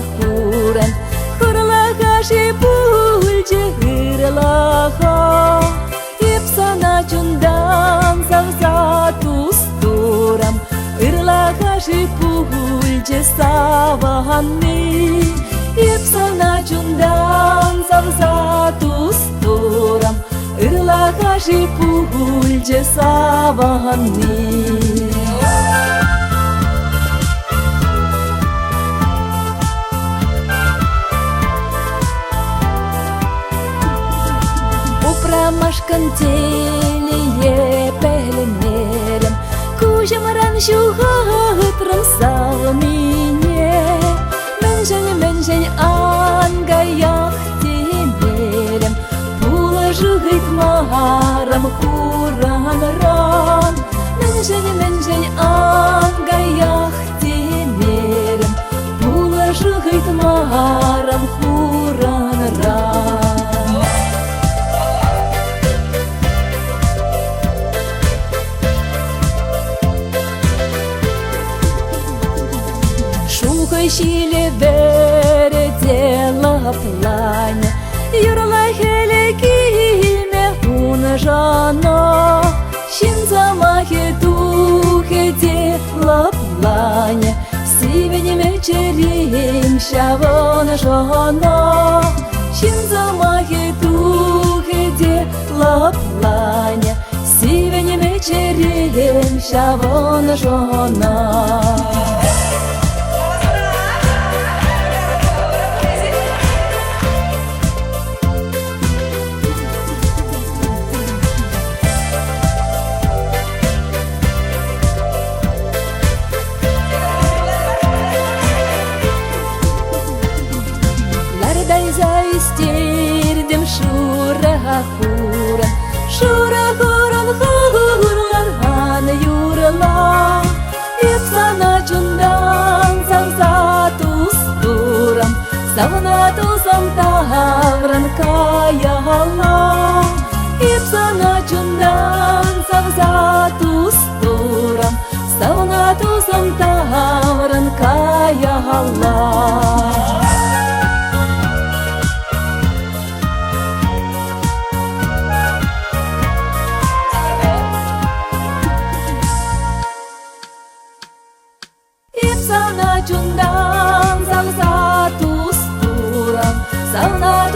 huran Hurlaha shi pulje hirlaha Ipsana jundan zavzatus turam Irlaha shi pulje savahani Ipsana jundan zavzatus turam Irlaha shi pulje savahani Pramashkanteliye pehlenerem Kujamran shuhatram salmine Menjen angayah timerem Pulajugit maharam kuran ran Menjen angayah timerem Pulajugit maharam kuran ran Шили вердела планя Юрла хелекиме унажано Шинзамахе духе дела планя Сивенеме черим шавона жано Шинзамахе духе дела планя Сивенеме черим шавона жано Zaistirdim şurahuran Şurahuran hurlan yurlan Ipsana jundan zavzatus turam Savnatusam tavran kayalan Ipsana jundan zavzatus turam Savnatusam tavran kayalan Ipsana jundan zavzatus turam Savna